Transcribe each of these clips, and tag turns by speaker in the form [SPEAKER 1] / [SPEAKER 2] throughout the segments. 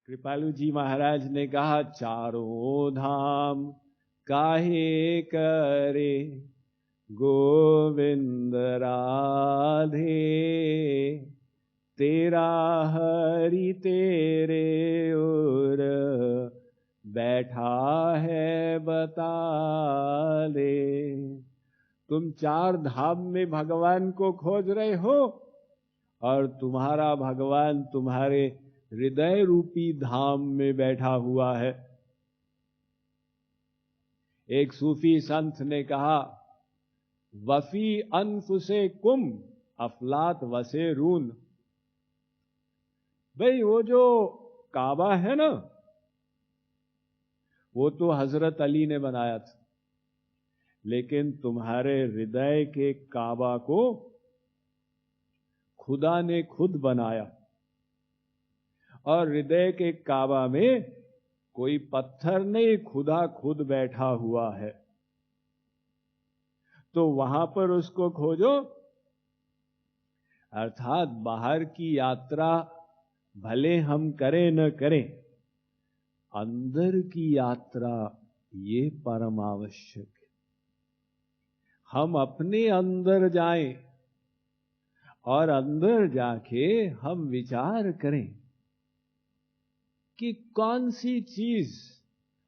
[SPEAKER 1] कृपालु जी महाराज ने कहा, चारों धाम काहे करे गोविंद राधे, तेरा हरि तेरे ओर बैठा है बता दे। तुम चार धाम में भगवान को खोज रहे हो और तुम्हारा भगवान तुम्हारे हृदय रूपी धाम में बैठा हुआ है। एक सूफी संत ने कहा, वफी अनफुसे कुम अफलात वसे रून। भाई वो जो काबा है ना, वो तो हजरत अली ने बनाया था, लेकिन तुम्हारे हृदय के काबा को खुदा ने खुद बनाया। और हृदय के काबा में कोई पत्थर नहीं, खुदा खुद बैठा हुआ है। तो वहां पर उसको खोजो। अर्थात बाहर की यात्रा भले हम करें न करें, अंदर की यात्रा ये परम आवश्यक है। हम अपने अंदर जाएं और अंदर जाके हम विचार करें कि कौन सी चीज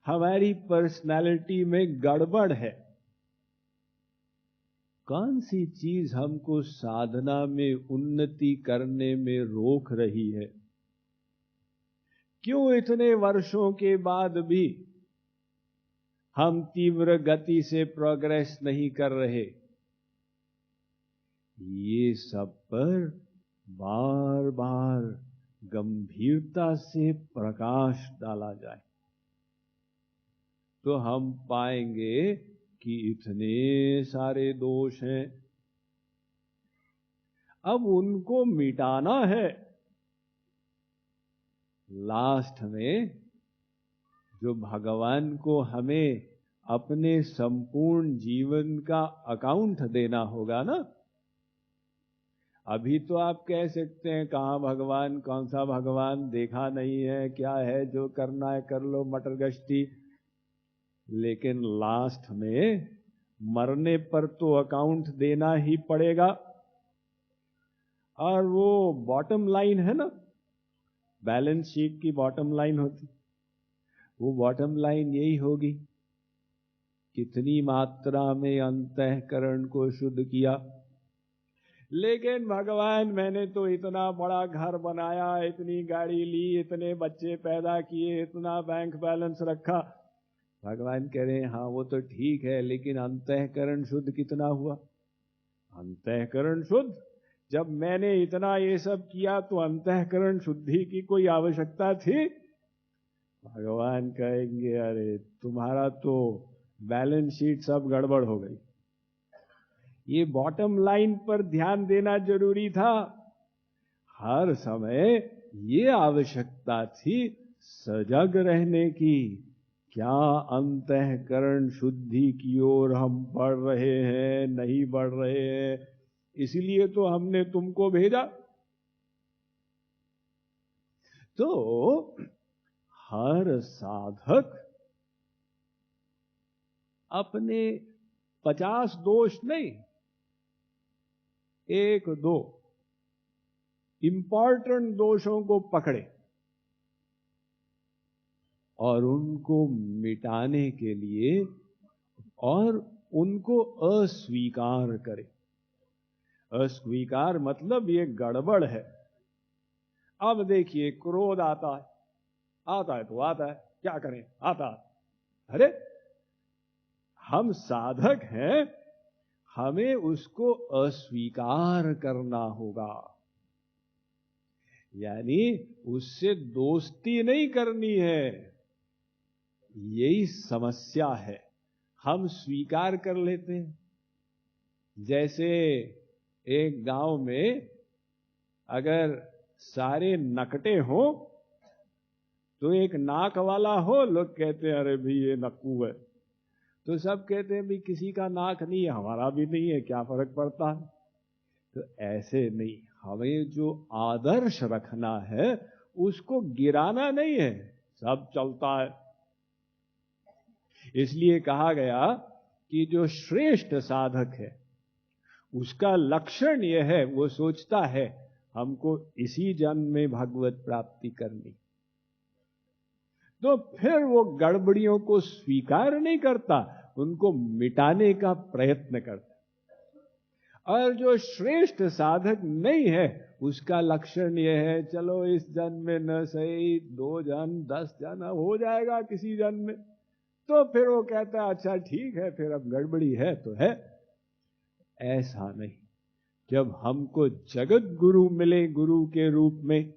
[SPEAKER 1] हमारी पर्सनालिटी में गड़बड़ है, कौन सी चीज हमको साधना में उन्नति करने में रोक रही है। क्यों इतने वर्षों के बाद भी हम तीव्र गति से प्रोग्रेस नहीं कर रहे। ये सब पर बार बार गंभीरता से प्रकाश डाला जाए तो हम पाएंगे कि इतने सारे दोष हैं। अब उनको मिटाना है। लास्ट में जो भगवान को हमें अपने संपूर्ण जीवन का अकाउंट देना होगा ना। अभी तो आप कह सकते हैं, कहाँ भगवान, कौन सा भगवान, देखा नहीं है, क्या है, जो करना है कर लो, मटर गश्ती। लेकिन लास्ट में मरने पर तो अकाउंट देना ही पड़ेगा। और वो बॉटम लाइन है ना, बैलेंस शीट की बॉटम लाइन होती, वो बॉटम लाइन यही होगी, कितनी मात्रा में अंतःकरण को शुद्ध किया। लेकिन भगवान, मैंने तो इतना बड़ा घर बनाया, इतनी गाड़ी ली, इतने बच्चे पैदा किए, इतना बैंक बैलेंस रखा। भगवान कह रहे हैं, हाँ वो तो ठीक है, लेकिन अंतःकरण शुद्ध कितना हुआ? अंतःकरण शुद्ध, जब मैंने इतना ये सब किया तो अंतःकरण शुद्धि की कोई आवश्यकता थी? भगवान कहेंगे, अरे तुम्हारा तो बैलेंस शीट सब गड़बड़ हो गई। ये बॉटम लाइन पर ध्यान देना जरूरी था। हर समय ये आवश्यकता थी सजग रहने की। क्या अंतःकरण शुद्धि की ओर हम बढ़ रहे हैं, नहीं बढ़ रहे हैं? इसलिए तो हमने तुमको भेजा। तो हर साधक अपने 50 दोष नहीं, 1-2 इंपॉर्टेंट दोषों को पकड़े और उनको मिटाने के लिए और उनको अस्वीकार करे। अस्वीकार मतलब ये गड़बड़ है। अब देखिए, क्रोध आता है, आता है तो आता है, क्या करें, आता है। अरे हम साधक हैं, हमें उसको अस्वीकार करना होगा। यानी उससे दोस्ती नहीं करनी है, यही समस्या है। हम स्वीकार कर लेते हैं। जैसे एक गांव में अगर सारे नकटे हो तो एक नाक वाला हो, लोग कहते हैं अरे भाई ये नक्कू है। तो सब कहते हैं भाई किसी का नाक नहीं है, हमारा भी नहीं है, क्या फर्क पड़ता है। तो ऐसे नहीं, हमें जो आदर्श रखना है उसको गिराना नहीं है, सब चलता है। इसलिए कहा गया कि जो श्रेष्ठ साधक है उसका लक्षण यह है, वो सोचता है हमको इसी जन्म में भगवत प्राप्ति करनी, तो फिर वो गड़बड़ियों को स्वीकार नहीं करता, उनको मिटाने का प्रयत्न करता। और जो श्रेष्ठ साधक नहीं है उसका लक्षण यह है, चलो इस जन्म में न सही 2 जन्म 10 जन्म हो जाएगा किसी जन्म में, तो फिर वो कहता है अच्छा ठीक है, फिर अब गड़बड़ी है तो है। ऐसा नहीं। जब हमको जगत गुरु मिले गुरु के रूप में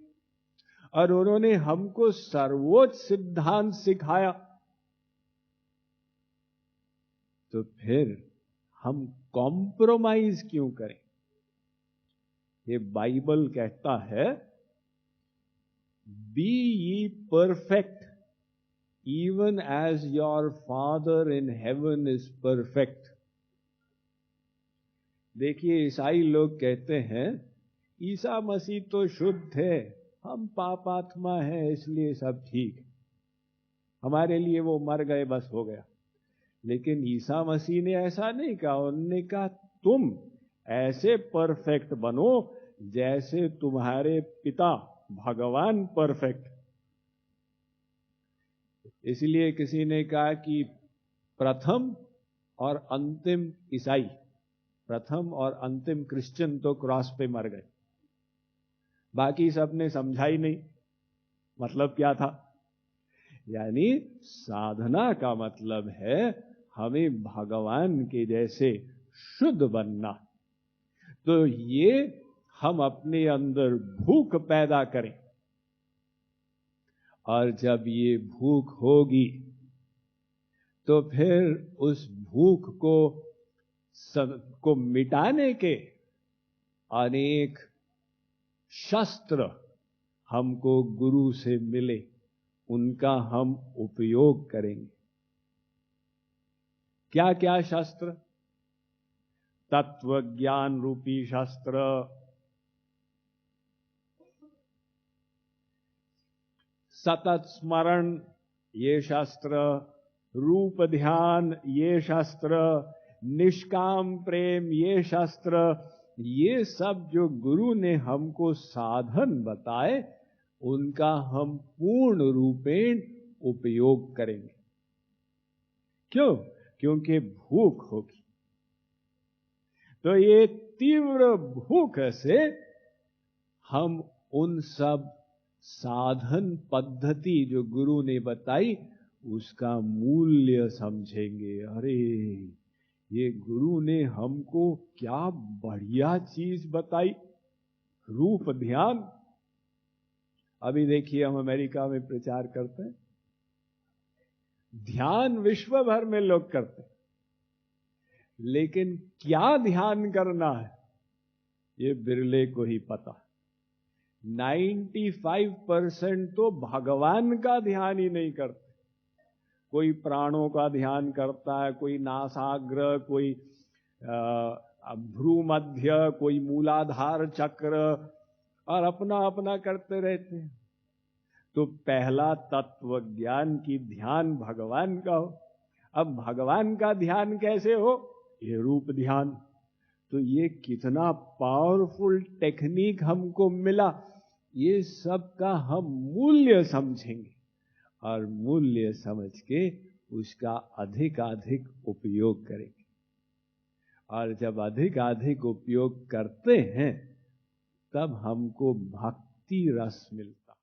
[SPEAKER 1] और उन्होंने हमको सर्वोच्च सिद्धांत सिखाया, तो फिर हम कॉम्प्रोमाइज क्यों करें? ये बाइबल कहता है, B ye perfect even as your Father in heaven is perfect। देखिए ईसाई लोग कहते हैं ईसा मसीह तो शुद्ध है, हम पापात्मा हैं इसलिए सब ठीक, हमारे लिए वो मर गए बस हो गया। लेकिन ईसा मसीह ने ऐसा नहीं कहा, उन्होंने कहा तुम ऐसे परफेक्ट बनो जैसे तुम्हारे पिता भगवान परफेक्ट। इसलिए किसी ने कहा कि प्रथम और अंतिम ईसाई, प्रथम और अंतिम क्रिश्चियन तो क्रॉस पे मर गए, बाकी सबने समझा ही नहीं मतलब क्या था। यानी साधना का मतलब है हमें भगवान के जैसे शुद्ध बनना। तो ये हम अपने अंदर भूख पैदा करें, और जब ये भूख होगी तो फिर उस भूख को मिटाने के अनेक शस्त्र हमको गुरु से मिले, उनका हम उपयोग करेंगे। क्या क्या शस्त्र? तत्व ज्ञान रूपी शस्त्र, सतत स्मरण ये शस्त्र, रूप ध्यान ये शस्त्र, निष्काम प्रेम ये शस्त्र, ये सब जो गुरु ने हमको साधन बताए उनका हम पूर्ण रूपेण उपयोग करेंगे। क्यों? क्योंकि भूख होगी। तो ये तीव्र भूख से हम उन सब साधन पद्धति जो गुरु ने बताई उसका मूल्य समझेंगे। अरे ये गुरु ने हमको क्या बढ़िया चीज बताई, रूप ध्यान। अभी देखिए हम अमेरिका में प्रचार करते हैं, ध्यान विश्व भर में लोग करते हैं, लेकिन क्या ध्यान करना है ये बिरले को ही पता। 95% तो भगवान का ध्यान ही नहीं करते। कोई प्राणों का ध्यान करता है, कोई नासाग्र, कोई भ्रूमध्य, कोई मूलाधार चक्र, और अपना अपना करते रहते हैं। तो पहला तत्व ज्ञान की ध्यान भगवान का हो। अब भगवान का ध्यान कैसे हो? ये रूप ध्यान। तो ये कितना पावरफुल टेक्निक हमको मिला, ये सब का हम मूल्य समझेंगे और मूल्य समझ के उसका अधिक उपयोग करेंगे। और जब अधिक उपयोग करते हैं तब हमको भक्ति रस मिलता।